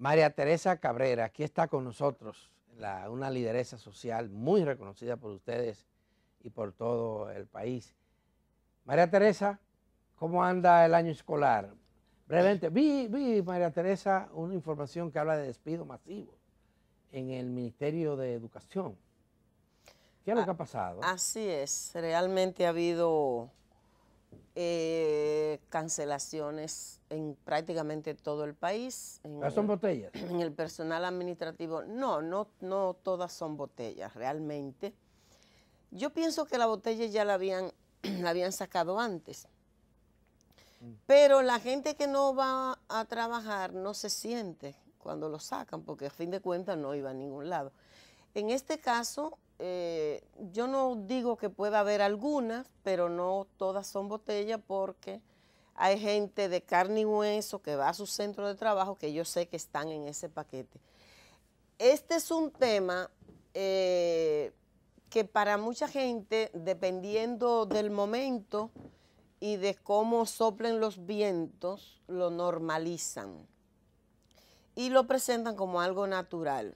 María Teresa Cabrera, aquí está con nosotros, una lideresa social muy reconocida por ustedes y por todo el país. María Teresa, ¿cómo anda el año escolar? Brevemente, vi, María Teresa, una información que habla de despido masivo en el Ministerio de Educación. ¿Qué es lo que ha pasado? Así es, realmente ha habido cancelaciones en prácticamente todo el país. ¿Pero son botellas? En el personal administrativo, no todas son botellas, realmente. Yo pienso que la botella ya la habían sacado antes. Pero la gente que no va a trabajar no se siente cuando lo sacan, porque a fin de cuentas no iba a ningún lado. En este caso, yo no digo que pueda haber algunas, pero no todas son botellas, porque hay gente de carne y hueso que va a su centro de trabajo que yo sé que están en ese paquete. Este es un tema que para mucha gente, dependiendo del momento y de cómo soplen los vientos, lo normalizan y lo presentan como algo natural.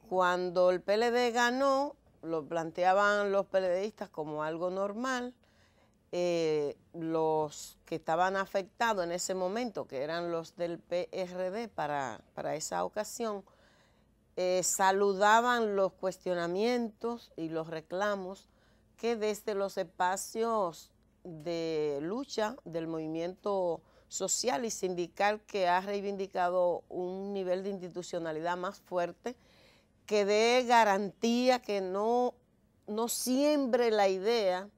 Cuando el PLD ganó, lo planteaban los PLDistas como algo normal. Los que estaban afectados en ese momento, que eran los del PRD para esa ocasión, saludaban los cuestionamientos y los reclamos que desde los espacios de lucha del movimiento social y sindical, que ha reivindicado un nivel de institucionalidad más fuerte, que dé garantía, que no siembre la idea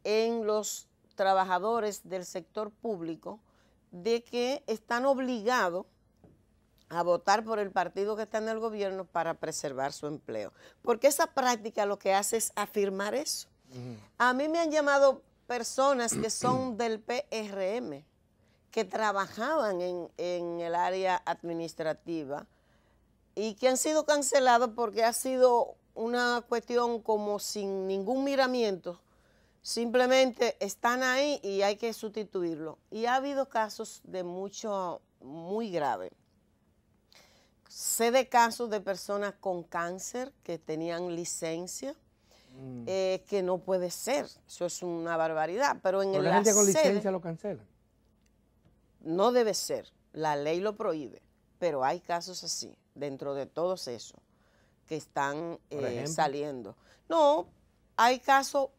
en los trabajadores del sector público de que están obligados a votar por el partido que está en el gobierno para preservar su empleo. Porque esa práctica lo que hace es afirmar eso. A mí me han llamado personas que son del PRM, que trabajaban en el área administrativa y que han sido cancelados porque ha sido una cuestión como sin ningún miramiento. Simplemente están ahí y hay que sustituirlo. Y ha habido casos de muy grave. Sé de casos de personas con cáncer que tenían licencia, que no puede ser. Eso es una barbaridad. Pero en la gente con licencia lo cancelan. No debe ser. La ley lo prohíbe. Pero hay casos así, dentro de todos esos, que están saliendo. No, hay casos,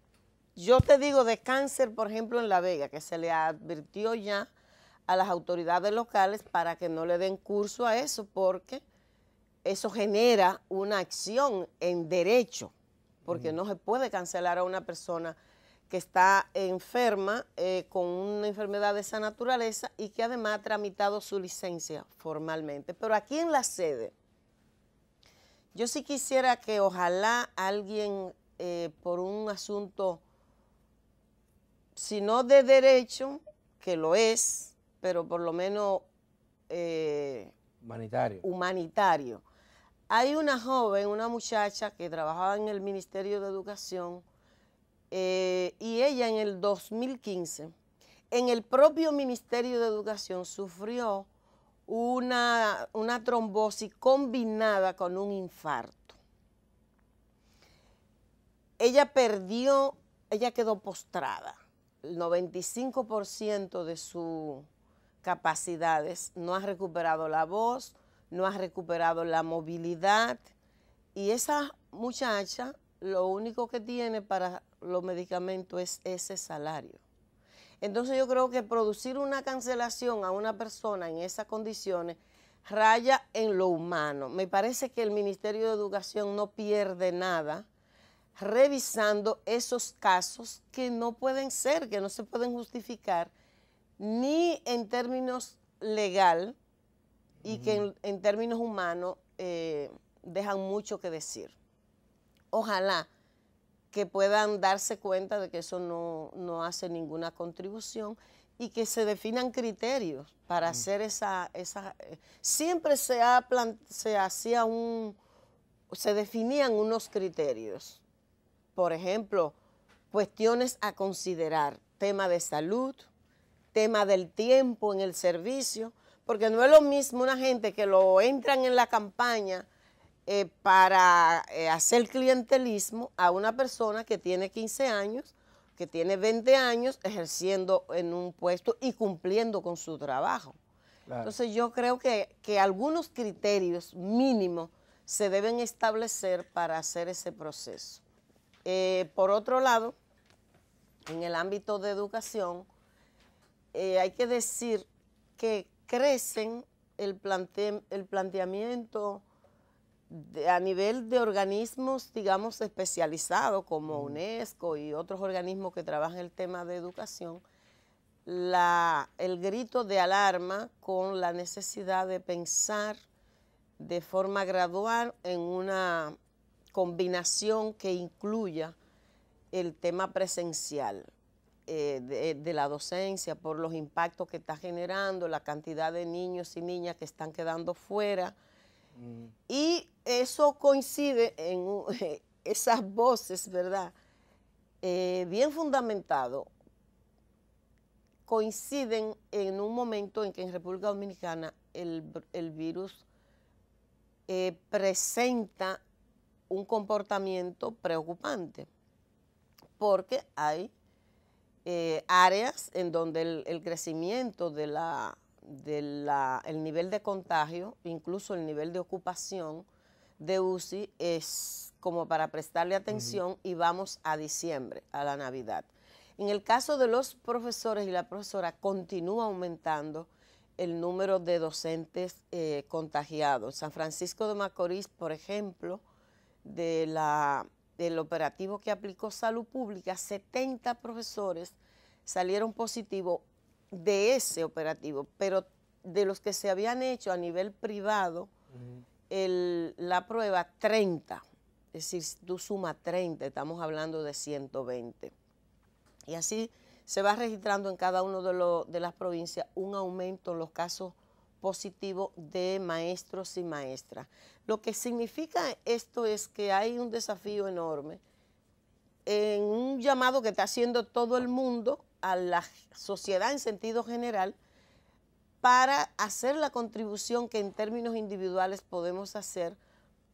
yo te digo, de cáncer, por ejemplo, en La Vega, que se le advirtió ya a las autoridades locales para que no le den curso a eso, porque eso genera una acción en derecho, porque no se puede cancelar a una persona que está enferma con una enfermedad de esa naturaleza y que además ha tramitado su licencia formalmente. Pero aquí en la sede, yo sí quisiera que ojalá alguien por un asunto, si no de derecho, que lo es, pero por lo menos humanitario. Hay una joven, una muchacha que trabajaba en el Ministerio de Educación, y ella en el 2015, en el propio Ministerio de Educación, sufrió una trombosis combinada con un infarto. Ella quedó postrada. El 95% de sus capacidades, no ha recuperado la voz, no ha recuperado la movilidad, y esa muchacha lo único que tiene para los medicamentos es ese salario. Entonces yo creo que producir una cancelación a una persona en esas condiciones raya en lo humano. Me parece que el Ministerio de Educación no pierde nada revisando esos casos que no pueden ser, que no se pueden justificar ni en términos legal y que en términos humanos dejan mucho que decir. Ojalá que puedan darse cuenta de que eso no hace ninguna contribución y que se definan criterios para hacer siempre se definían unos criterios. Por ejemplo, cuestiones a considerar, tema de salud, tema del tiempo en el servicio, porque no es lo mismo una gente que lo entran en la campaña para hacer clientelismo a una persona que tiene 15 años, que tiene 20 años ejerciendo en un puesto y cumpliendo con su trabajo. Claro. Entonces yo creo que algunos criterios mínimos se deben establecer para hacer ese proceso. Por otro lado, en el ámbito de educación, hay que decir que crecen el planteamiento a nivel de organismos, digamos, especializados como UNESCO y otros organismos que trabajan el tema de educación, el grito de alarma con la necesidad de pensar de forma gradual en una combinación que incluya el tema presencial de la docencia por los impactos que está generando, la cantidad de niños y niñas que están quedando fuera. Y eso coincide en esas voces, ¿verdad? Bien fundamentado, coinciden en un momento en que en República Dominicana el virus presenta un comportamiento preocupante, porque hay áreas en donde el crecimiento el nivel de contagio, incluso el nivel de ocupación de UCI es como para prestarle atención y vamos a diciembre, a la Navidad. En el caso de los profesores y la profesora continúa aumentando el número de docentes contagiados. San Francisco de Macorís, por ejemplo, del operativo que aplicó Salud Pública, 70 profesores salieron positivos de ese operativo, pero de los que se habían hecho a nivel privado, la prueba 30, es decir, si tú sumas 30, estamos hablando de 120. Y así se va registrando en cada una de las provincias un aumento en los casos positivos de maestros y maestras. Lo que significa esto es que hay un desafío enorme en un llamado que está haciendo todo el mundo a la sociedad en sentido general para hacer la contribución que en términos individuales podemos hacer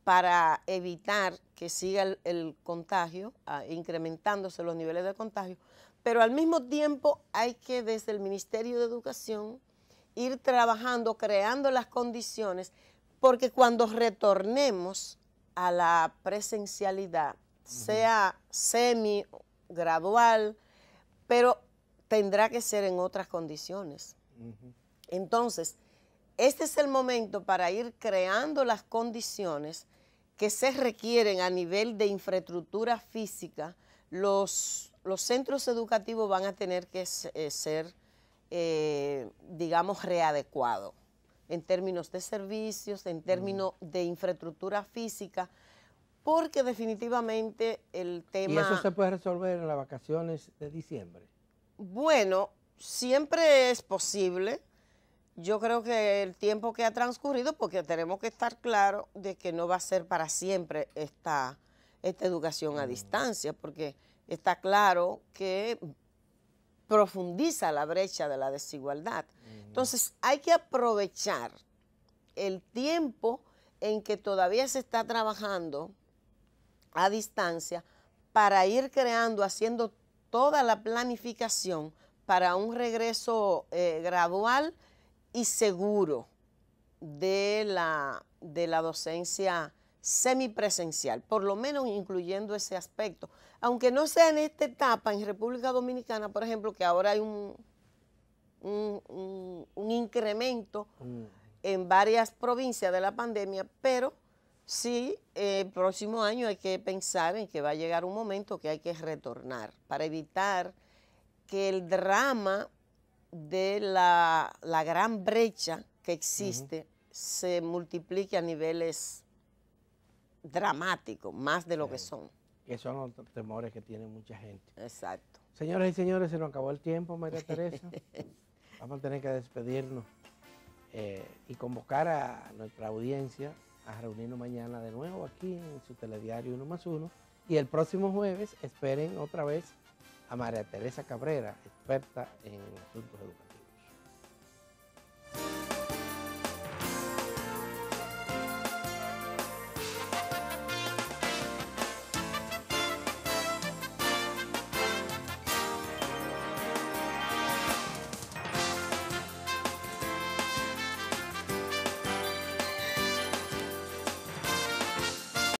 para evitar que siga el contagio, incrementándose los niveles de contagio, pero al mismo tiempo hay que desde el Ministerio de Educación ir trabajando, creando las condiciones, porque cuando retornemos a la presencialidad, sea semi, gradual, pero tendrá que ser en otras condiciones. Entonces, este es el momento para ir creando las condiciones que se requieren a nivel de infraestructura física. Los centros educativos van a tener que ser, digamos, readecuados en términos de servicios, en términos de infraestructura física, porque definitivamente el tema... ¿Y eso se puede resolver en las vacaciones de diciembre? Bueno, siempre es posible. Yo creo que el tiempo que ha transcurrido, porque tenemos que estar claros de que no va a ser para siempre esta educación a distancia, porque está claro que profundiza la brecha de la desigualdad. Entonces, hay que aprovechar el tiempo en que todavía se está trabajando a distancia para ir creando, haciendo toda la planificación para un regreso gradual y seguro de la docencia semipresencial, por lo menos incluyendo ese aspecto. Aunque no sea en esta etapa, en República Dominicana, por ejemplo, que ahora hay un incremento en varias provincias de la pandemia, pero sí, el próximo año hay que pensar en que va a llegar un momento que hay que retornar para evitar que el drama de la gran brecha que existe se multiplique a niveles dramáticos, más de lo que son. Que son los temores que tiene mucha gente. Exacto. Señoras y señores, se nos acabó el tiempo, María Teresa. Vamos a tener que despedirnos y convocar a nuestra audiencia a reunirnos mañana de nuevo aquí en su telediario 1+1. Y el próximo jueves esperen otra vez a María Teresa Cabrera, experta en asuntos educativos.